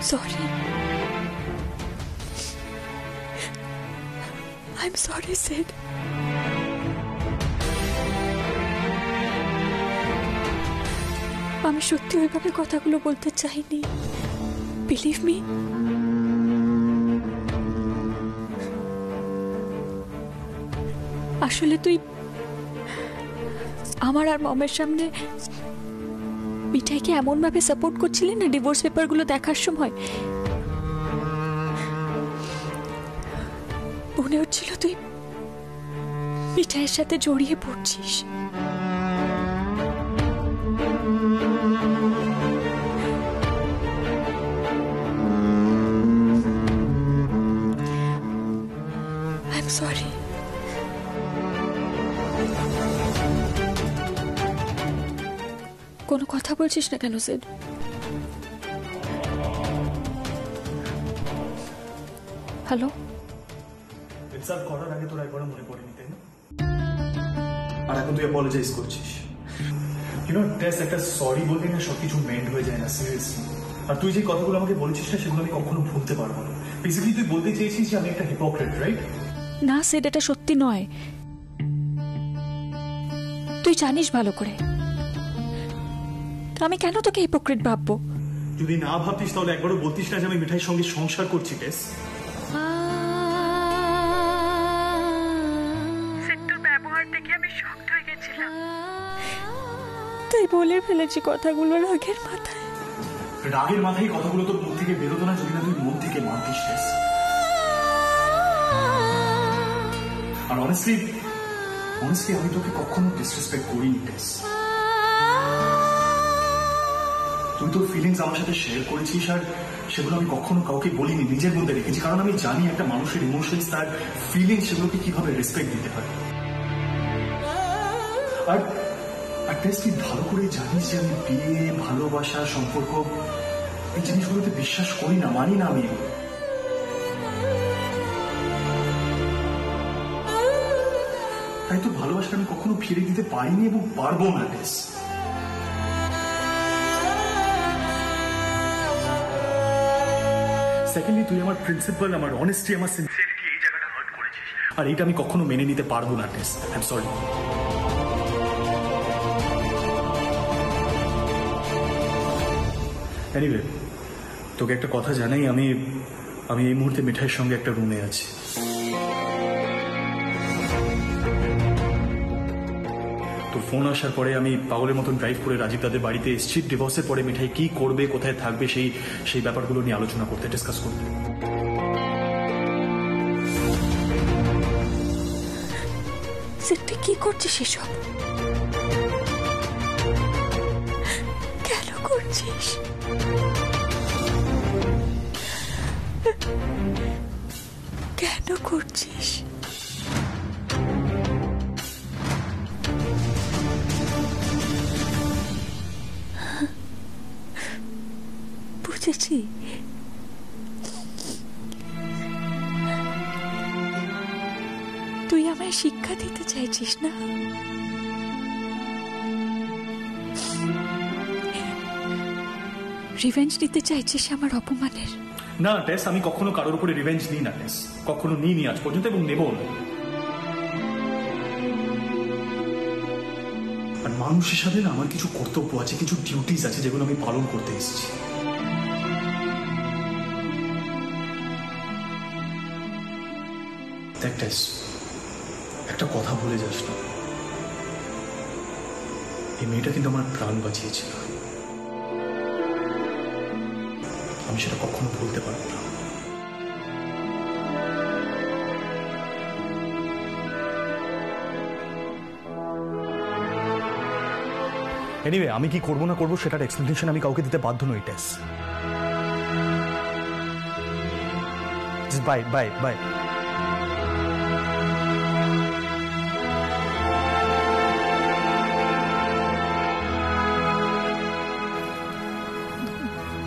sorry. I'm sorry, Sid. আমি সত্যি ওইভাবে কথাগুলো বলতে চাইনি। Believe me. আসলে তুই আমার আর মমের সামনে মিঠাইকে এমন ভাবে সাপোর্ট করছিলি না ডিভোর্স পেপারগুলো দেখার সময়, মনে হচ্ছিল তুই মিঠাইয়ের সাথে জড়িয়ে পড়ছিস। I'm sorry. কোনো কথা বলছিস না কেন সিড? হ্যালো, ইনসাল্ট করার আগে তোর একবার মনে পড়েনি, তাই না? আর এখন তুই অ্যাপোলোজাইজ করছিস। ইউ নো টেস, একটা সরি বলতে না সবকিছু মেন্ড হয়ে যায় না, সিরিয়াসলি। আর তুই যে কথাগুলো আমাকে বলেছিস না, সেগুলো আমি কখনো ভুলতে পারবো না। বেসিক্যালি তুই বলতে চেয়েছিস যে আমি একটা হিপোক্রেট, রাইট? না সিড, এটা সত্যি নয়। তুই জানিস ভালো করে আমি কেন তোকে হিপোক্রেট ভাববো। যদি না ভাবতিস তাহলে একবারও বলতিস না যে আমি মিঠাইয়ের সঙ্গে সংসার করছি। টেস, তোর ব্যবহার দেখে আমি শক্ট হয়ে গেছিলাম, তাই বলে ফেলেছি কথাগুলো রাগের মাথায়। রাগের মাথায় কথাগুলো তোর মুখ থেকে বেরোতো না যদি না তুই মন থেকে মানতিস। টেস, আর অনেস্টলি আমি তোকে কখনো ডিসরেসপেক্ট করিনি। টেস, তুই তোর ফিলিংস আমার সাথে শেয়ার করেছিস আর সেগুলো আমি কখনো কাউকে বলিনি, নিজের মধ্যে রেখেছি, কারণ আমি জানি একটা মানুষের ইমোশনস, তার ফিলিংস, সেগুলোকে কিভাবে রেসপেক্ট দিতে হয়। আর তুই ভালো করে জানিস যে আমি বিয়ে, ভালোবাসা, সম্পর্ক, এই জিনিসগুলোতে বিশ্বাস করি না, মানি না আমি। তাই তো ভালোবাসা আমি কখনো ফিরে দিতে পারিনি এবং পারবো না। টেস, সেকেন্ডলি তুই আমার প্রিন্সিপাল, আমার অনেস্টি, আমার সিনসিয়ারিটি, এই জায়গাটা হার্ট করেছিস, আর এটা আমি কখনো মেনে নিতে পারবো না। টেস, আই এম সরি। এনিওয়ে, তোকে একটা কথা জানাই, আমি এই মুহূর্তে মিঠাইয়ের সঙ্গে একটা রুমে আছি। তোর ফোন আসার পরে আমি পাগলের মতন ড্রাইভ করে রাজীব দাদের বাড়িতে এসেছি। ডিভোর্সের পরে মিঠাই কি করবে, কোথায় থাকবে, সেই ব্যাপারগুলো নিয়ে আলোচনা করতে, ডিসকাস করতে। তুই কি করছিস এসব? কেন করছিস? কেন করছিস? বুঝেছি, তুই আমায় শিক্ষা দিতে চাইছিস না? রিভেঞ্জ নিতে চাইছিস আমার অপমানের? না টেস, আমি কখনো কারোর উপরে রিভেঞ্জ নিই না। টেস, কখনো নিইনি আজ পর্যন্ত এবং নেব না। আর মানুষের সাথে না আমার কিছু কর্তব্য আছে, কিছু ডিউটিস আছে, যেগুলো আমি পালন করতে এসেছি। দেখ টেস, একটা কথা ভুলে যাস না, এই মেয়েটা কিন্তু আমার প্রাণ বাঁচিয়েছিল। আমি সেটা কখনো ভুলতে পারবো না। এনিওয়ে, আমি কি করবো না করবো সেটার এক্সপ্লেনেশন আমি কাউকে দিতে বাধ্য নই। টেস, বাই বাই বাই।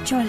চল।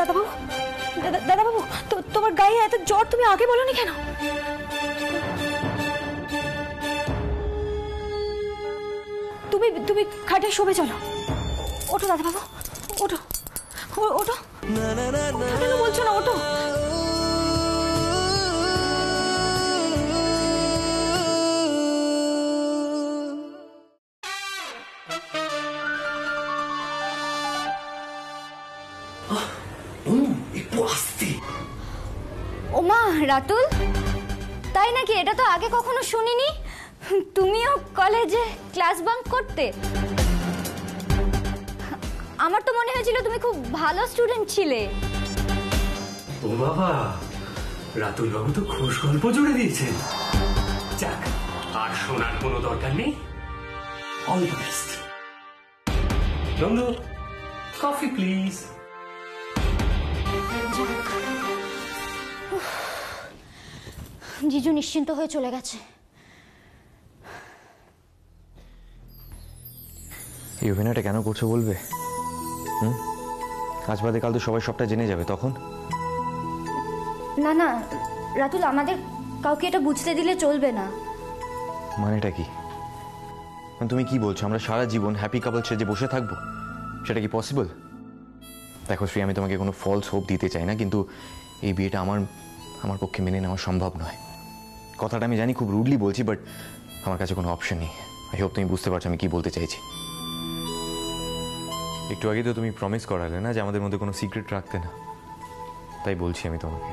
দাদা বাবু, তোমার গায়ে এত জ্বর, তুমি আগে বলোনি কেন? তুমি খাটে শোবে, চলো। ওঠো দাদা বাবু, ওঠো ওঠো। কেন বলছো না? ওঠো। একটু আস্তে। ওমা রাতুল, তাই নাকি? এটা তো আগে কখনো শুনিনি। তুমিও কলেজে ক্লাস বাঙ্ক করতে? আমার তো মনে হয়েছিল তুমি খুব ভালো স্টুডেন্ট ছিলে। ও বাবা, রাতুল বাবু তো খুশ গল্প জুড়ে দিয়েছেন। যাক, আর শোনার কোনো দরকার নেই। All the best. Nandu, coffee please. জিজু নিশ্চিন্ত হয়ে চলে গেছে। এই অভিনয়টা কেন করছো বলবে? আজ বাদে কাল তো সবাই সবটা জেনে যাবে, তখন? না না রাতুল, আমাদের কাউকে এটা বুঝতে দিলে চলবে না। মানেটা কি? তুমি কি বলছো আমরা সারা জীবন হ্যাপি কাপল সেজে বসে থাকবো? সেটা কি পসিবল? দেখো শ্রী, আমি তোমাকে কোনো ফলস হোপ দিতে চাই না, কিন্তু এই বিয়েটা আমার পক্ষে মেনে নেওয়া সম্ভব নয়। কথাটা আমি জানি খুব রুডলি বলছি, বাট আমার কাছে কোনো অপশন নেই। আই হোপ তুমি বুঝতে পারছো আমি কি বলতে চাইছি। একটু আগে তো তুমি প্রমিস করালে না যে আমাদের মধ্যে কোনো সিক্রেট রাখতে না, তাই বলছি আমি তোমাকে।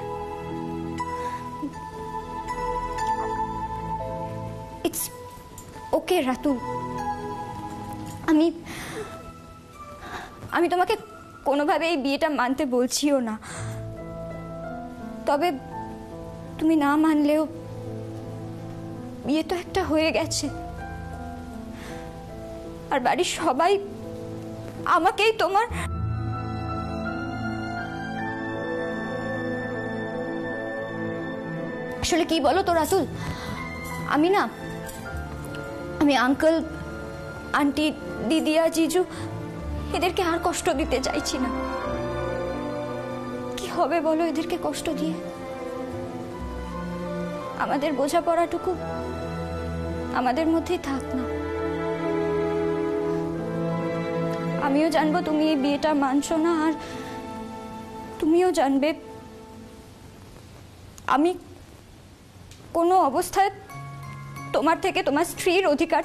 ইটস ওকে রাতুল, আমি তোমাকে কোনোভাবে এই বিয়েটা মানতে বলছিও না। তবে তুমি না মানলেও বিয়ে তো একটা হয়ে গেছে, আর বাড়ির সবাই আমাকেই তোমার আসলে কি বলো তো রাতুল, আমি আঙ্কেল, আন্টি, দিদি আর জিজু এদেরকে আর কষ্ট দিতে চাইছি না। কি হবে বলো এদেরকে কষ্ট দিয়ে? আমাদের বোঝাপড়াটুকু আমাদের মধ্যেই থাক না। আমিও জানবো তুমি এই বিয়েটা মানছো না, আর তুমিও জানবে আমি কোনো অবস্থায় তোমার থেকে তোমার স্ত্রীর অধিকার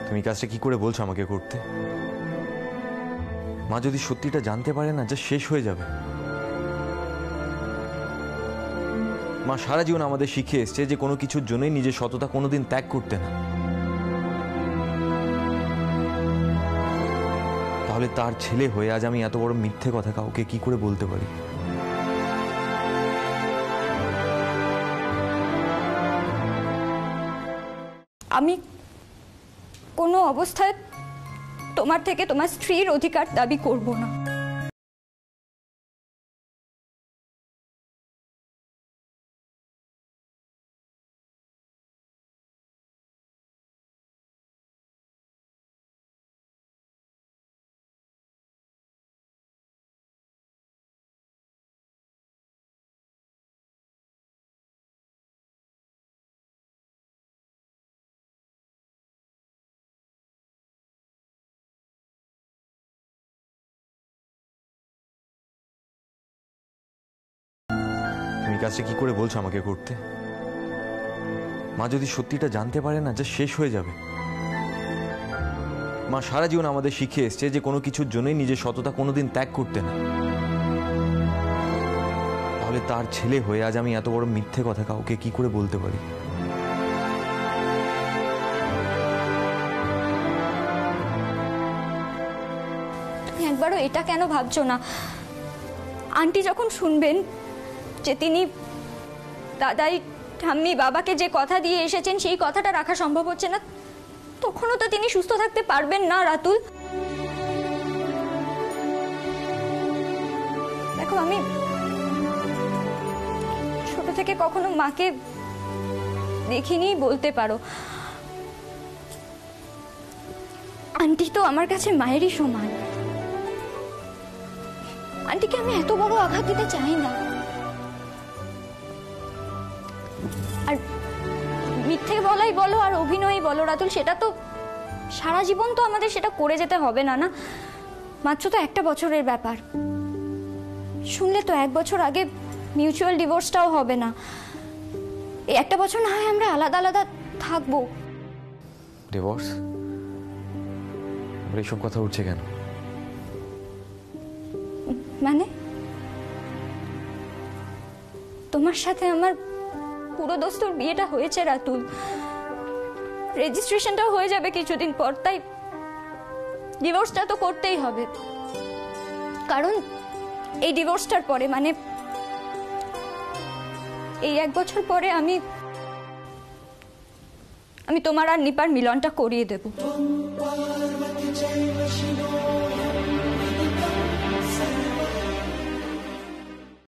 তুমি কাজটা কি করে বলছো আমাকে করতে? মা যদি সত্যিটা জানতে পারে না, যা শেষ হয়ে যাবে। মা সারা জীবন আমাদের শিখিয়ে এসছে যে কোনো কিছুর জন্যই নিজের সততা কোনোদিন ত্যাগ করতে না। তাহলে তার ছেলে হয়ে আজ আমি এত বড় মিথ্যে কথা কাউকে কি করে বলতে পারি? আমি কোনো অবস্থায় তোমার থেকে তোমার স্ত্রীর অধিকার দাবি করব না। কাজটা কি করে বলছো আমাকে করতে? মা যদি সত্যিটা জানতে পারে না, যা শেষ হয়ে যাবে। মা সারা জীবন আমাদের শিখে এসছে যে কোনো কিছুর জন্যই নিজের সততা কোনোদিন ত্যাগ করতে না। তাহলে তার ছেলে হয়ে আজ আমি এত বড় মিথ্যে কথা কাউকে কি করে বলতে পারি? তুমি একবারও এটা কেন ভাবছো না? আন্টি যখন শুনবেন যে তিনি দাদাই ঠাম্মি বাবাকে যে কথা দিয়ে এসেছেন সেই কথাটা রাখা সম্ভব হচ্ছে না, তখনও তো তিনি সুস্থ থাকতে পারবেন না রাতুল। দেখো, আমি ছোট থেকে কখনো মাকে দেখিনি বলতে পারো। আন্টি তো আমার কাছে মায়েরই সমান। আন্টিকে আমি এত বড় আঘাত দিতে চাই না। আর মিথ্যে বলাই বলো আর অভিনয়ই বলো রাতুল, সেটা তো সারা জীবন তো আমাদের সেটা করে যেতে হবে না। না, মাত্র তো একটা বছরের ব্যাপার। শুনলে তো 1 বছর আগে মিউচুয়াল ডিভোর্সটাও হবে না। এই একটা বছর না হয় আমরা আলাদা আলাদা থাকবো। ডিভোর্স? এইসব কথা উঠছে কেন? মানে তোমার সাথে আমার পুরো দোস্তর বিয়েটা হয়েছে রাতুল, রেজিস্ট্রেশনটাও হয়ে যাবে কিছুদিন পর, তাই ডিভোর্সটা তো করতেই হবে। কারণ এই ডিভোর্সটার পরে, মানে এই 1 বছর পরে আমি তোমার আর নিপার মিলনটা করিয়ে দেব।